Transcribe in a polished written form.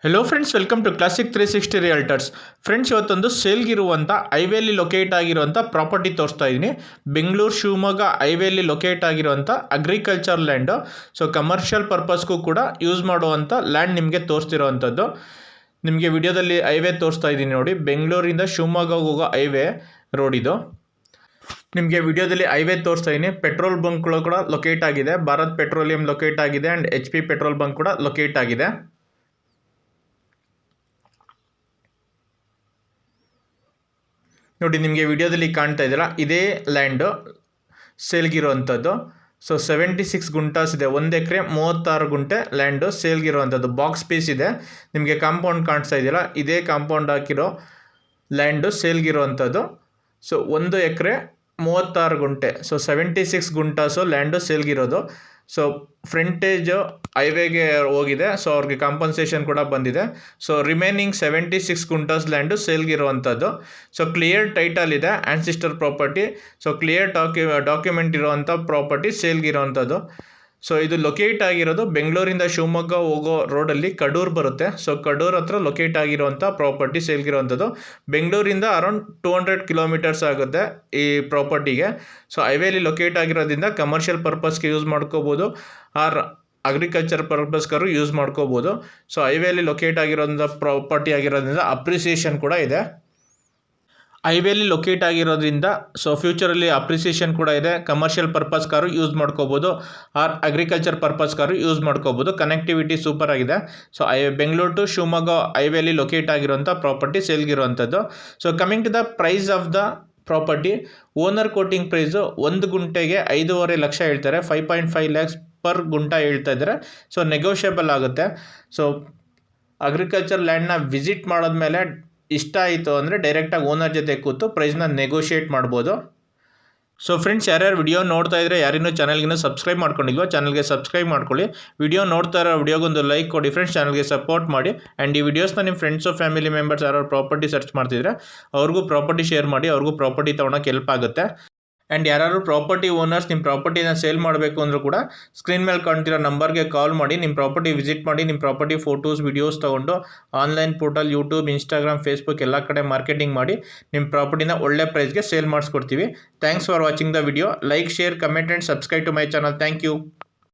Hello friends, welcome to classic 360 realtors. Friends, ಇವತ್ತೊಂದು ಸೇಲ್ಗಿರುವಂಥ ಹೈವೇಲಿ ಲೊಕೇಟ್ ಆಗಿರುವಂಥ ಪ್ರಾಪರ್ಟಿ ತೋರಿಸ್ತಾ ಇದ್ದೀನಿ. ಬೆಂಗಳೂರು ಶಿವಮೊಗ್ಗ ಹೈವೇಲಿ ಲೊಕೇಟ್ ಆಗಿರುವಂಥ ಅಗ್ರಿಕಲ್ಚರ್ ಲ್ಯಾಂಡು. ಸೊ ಕಮರ್ಷಿಯಲ್ ಪರ್ಪಸ್ಗೂ ಕೂಡ ಯೂಸ್ ಮಾಡುವಂಥ ಲ್ಯಾಂಡ್ ನಿಮಗೆ ತೋರಿಸ್ತಿರೋವಂಥದ್ದು. ನಿಮಗೆ ವಿಡಿಯೋದಲ್ಲಿ ಹೈವೇ ತೋರಿಸ್ತಾ ಇದ್ದೀನಿ ನೋಡಿ. ಬೆಂಗಳೂರಿಂದ ಶಿವಮೊಗ್ಗ ಹೋಗೋ ಹೈವೇ ರೋಡ್ ಇದು. ನಿಮಗೆ ವಿಡಿಯೋದಲ್ಲಿ ಹೈವೇ ತೋರಿಸ್ತಾ ಇದ್ದೀನಿ. ಪೆಟ್ರೋಲ್ ಬಂಕ್ಗಳು ಕೂಡ ಲೊಕೇಟ್ ಆಗಿದೆ. ಭಾರತ್ ಪೆಟ್ರೋಲಿಯಂ ಲೊಕೇಟ್ ಆಗಿದೆ ಆ್ಯಂಡ್ HP ಪೆಟ್ರೋಲ್ ಬಂಕ್ ಕೂಡ ಲೊಕೇಟ್ ಆಗಿದೆ. ನೋಡಿ, ನಿಮಗೆ ವಿಡಿಯೋದಲ್ಲಿ ಕಾಣ್ತಾ ಇದ್ದೀರಾ, ಇದೇ ಲ್ಯಾಂಡು ಸೇಲ್ಗಿರುವಂಥದ್ದು. ಸೊ 76 ಗುಂಟಾಸ್ ಇದೆ. 1 ಎಕರೆ 36 ಗುಂಟೆ ಲ್ಯಾಂಡು ಸೇಲ್ಗಿರುವಂಥದ್ದು. ಬಾಕ್ಸ್ ಪೀಸ್ ಇದೆ. ನಿಮಗೆ ಕಾಂಪೌಂಡ್ ಕಾಣಿಸ್ತಾ ಇದ್ದೀರಾ, ಇದೇ ಕಾಂಪೌಂಡ್ ಹಾಕಿರೋ ಲ್ಯಾಂಡು ಸೇಲ್ಗಿರುವಂಥದ್ದು. So 1 acre 36 gunta. So 76 guntas land ಸೇಲ್ಗಿರೋದು. ಸೊ ಫ್ರಂಟೇಜು ಹೈವೇಗೆ ಹೋಗಿದೆ. ಸೊ ಅವ್ರಿಗೆ ಕಾಂಪನ್ಸೇಷನ್ ಕೂಡ ಬಂದಿದೆ. ಸೊ ರಿಮೈನಿಂಗ್ 76 ಗುಂಟಾಸ್ ಲ್ಯಾಂಡು ಸೇಲ್ಗಿರುವಂಥದ್ದು. ಸೊ ಕ್ಲಿಯರ್ ಟೈಟಲ್ ಇದೆ, ancestor property. So clear document ಇರುವಂಥ ಪ್ರಾಪರ್ಟಿ ಸೇಲ್ಗಿರುವಂಥದ್ದು. ಸೊ ಇದು ಲೊಕೇಟ್ ಆಗಿರೋದು ಬೆಂಗಳೂರಿಂದ ಶಿವಮೊಗ್ಗ ಹೋಗೋ ರೋಡಲ್ಲಿ ಕಡೂರು ಬರುತ್ತೆ. ಸೊ ಕಡೂರು ಹತ್ರ ಲೊಕೇಟ್ ಆಗಿರುವಂಥ ಪ್ರಾಪರ್ಟಿ ಸೇಲ್ಗಿರುವಂಥದ್ದು. ಬೆಂಗಳೂರಿಂದ ಅರೌಂಡ್ 200 ಕಿಲೋಮೀಟರ್ಸ್ ಆಗುತ್ತೆ ಈ ಪ್ರಾಪರ್ಟಿಗೆ. ಸೊ ಹೈವೇಲಿ ಲೊಕೇಟ್ ಆಗಿರೋದ್ರಿಂದ ಕಮರ್ಷಿಯಲ್ ಪರ್ಪಸ್ಗೆ ಯೂಸ್ ಮಾಡ್ಕೋಬೋದು, ಆರ್ ಅಗ್ರಿಕಲ್ಚರ್ ಪರ್ಪಸ್ಗಾರು ಯೂಸ್ ಮಾಡ್ಕೋಬೋದು. ಸೊ ಹೈವೇಲಿ ಲೊಕೇಟ್ ಆಗಿರೋದ್ರಿಂದ ಪ್ರಾಪರ್ಟಿ ಆಗಿರೋದ್ರಿಂದ ಅಪ್ರಿಸಿಯೇಷನ್ ಕೂಡ ಇದೆ. ಹೈವೇಲಿ ಲೊಕೇಟ್ ಆಗಿರೋದ್ರಿಂದ ಸೊ ಫ್ಯೂಚರಲ್ಲಿ ಅಪ್ರಿಸಿಯೇಷನ್ ಕೂಡ ಇದೆ. ಕಮರ್ಷಿಯಲ್ ಪರ್ಪಸ್ಗಾರು ಯೂಸ್ ಮಾಡ್ಕೋಬೋದು, ಆರ್ ಅಗ್ರಿಕಲ್ಚರ್ ಪರ್ಪಸ್ಗಾರು ಯೂಸ್ ಮಾಡ್ಕೋಬೋದು. ಕನೆಕ್ಟಿವಿಟಿ ಸೂಪರ್ ಆಗಿದೆ. ಸೊ ಬೆಂಗಳೂರು ಟು ಶಿವಮೊಗ್ಗ ಹೈವೇಲಿ ಲೊಕೇಟ್ ಆಗಿರುವಂಥ ಪ್ರಾಪರ್ಟಿ ಸೇಲ್ಗಿರುವಂಥದ್ದು. So coming to the price of the property, owner quoting price 1 ಗುಂಟೆಗೆ 5.5 ಲಕ್ಷ ಹೇಳ್ತಾರೆ. 5.5 ಲ್ಯಾಕ್ಸ್ ಪರ್ ಗುಂಟ ಹೇಳ್ತಾ ಇದ್ದಾರೆ. ಸೊ ನೆಗೋಷಿಯಬಲ್ ಆಗುತ್ತೆ. ಸೊ ಅಗ್ರಿಕಲ್ಚರ್ ಲ್ಯಾಂಡ್ನ ವಿಸಿಟ್ ಮಾಡಿದ್ಮೇಲೆ ಇಷ್ಟ ಆಯಿತು ಅಂದರೆ ಡೈರೆಕ್ಟಾಗಿ ಓನರ್ ಜೊತೆ ಕೂತು ಪ್ರೈಸ್ನ ನೆಗೋಷಿಯೇಟ್ ಮಾಡ್ಬೋದು. ಸೊ ಫ್ರೆಂಡ್ಸ್, ಯಾರ್ಯಾರು ವಿಡಿಯೋ ನೋಡ್ತಾ ಇದ್ದರೆ ಯಾರಿನ್ನೂ ಚಾನಲ್ಗಿನ್ನೂ ಸಬ್ಸ್ಕ್ರೈಬ್ ಮಾಡ್ಕೊಂಡಿಲ್ವೋ ಚಾನಲ್ಗೆ ಸಬ್ಸ್ಕ್ರೈಬ್ ಮಾಡ್ಕೊಳ್ಳಿ. ವಿಡಿಯೋ ನೋಡ್ತಾ ಇರೋ ವಿಡಿಯೋಗೊಂದು ಲೈಕ್ ಕೊಡಿ ಫ್ರೆಂಡ್ಸ್, ಚಾನಲ್ಗೆ ಸಪೋರ್ಟ್ ಮಾಡಿ. ಆ್ಯಂಡ್ ಈ ವಿಡಿಯೋಸ್ನ ನಿಮ್ಮ ಫ್ರೆಂಡ್ಸು ಫ್ಯಾಮಿಲಿ ಮೆಂಬರ್ಸ್ ಯಾರು ಪ್ರಾಪರ್ಟಿ ಸರ್ಚ್ ಮಾಡ್ತಿದ್ರೆ ಅವ್ರಿಗೂ ಪ್ರಾಪರ್ಟಿ ಶೇರ್ ಮಾಡಿ, ಅವ್ರಿಗೂ ಪ್ರಾಪರ್ಟಿ ತೊಗೊಳಕ್ಕೆ ಹೆಲ್ಪ್ ಆಗುತ್ತೆ. ಆ್ಯಂಡ್ ಯಾರು ಪ್ರಾಪರ್ಟಿ ಓನರ್ಸ್ ನಿಮ್ಮ ಪ್ರಾಪರ್ಟಿನ ಸೇಲ್ ಮಾಡಬೇಕು ಅಂದರೂ ಕೂಡ ಸ್ಕ್ರೀನ್ ಮೇಲೆ ಕಾಣ್ತಿರೋ ನಂಬರ್ಗೆ ಕಾಲ್ ಮಾಡಿ, ನಿಮ್ಮ ಪ್ರಾಪರ್ಟಿ ವಿಸಿಟ್ ಮಾಡಿ, ನಿಮ್ಮ ಪ್ರಾಪರ್ಟಿ ಫೋಟೋಸ್ ವಿಡಿಯೋಸ್ ತೊಗೊಂಡು online portal, YouTube, Instagram, Facebook ಎಲ್ಲ ಕಡೆ ಮಾರ್ಕೆಟಿಂಗ್ ಮಾಡಿ ನಿಮ್ಮ ಪ್ರಾಪರ್ಟಿನ ಒಳ್ಳೆ ಪ್ರೈಸ್ಗೆ ಸೇಲ್ ಮಾಡಿಸ್ಕೊಡ್ತೀವಿ. Thanks for watching the video. Like, share, comment and subscribe to my channel. Thank you.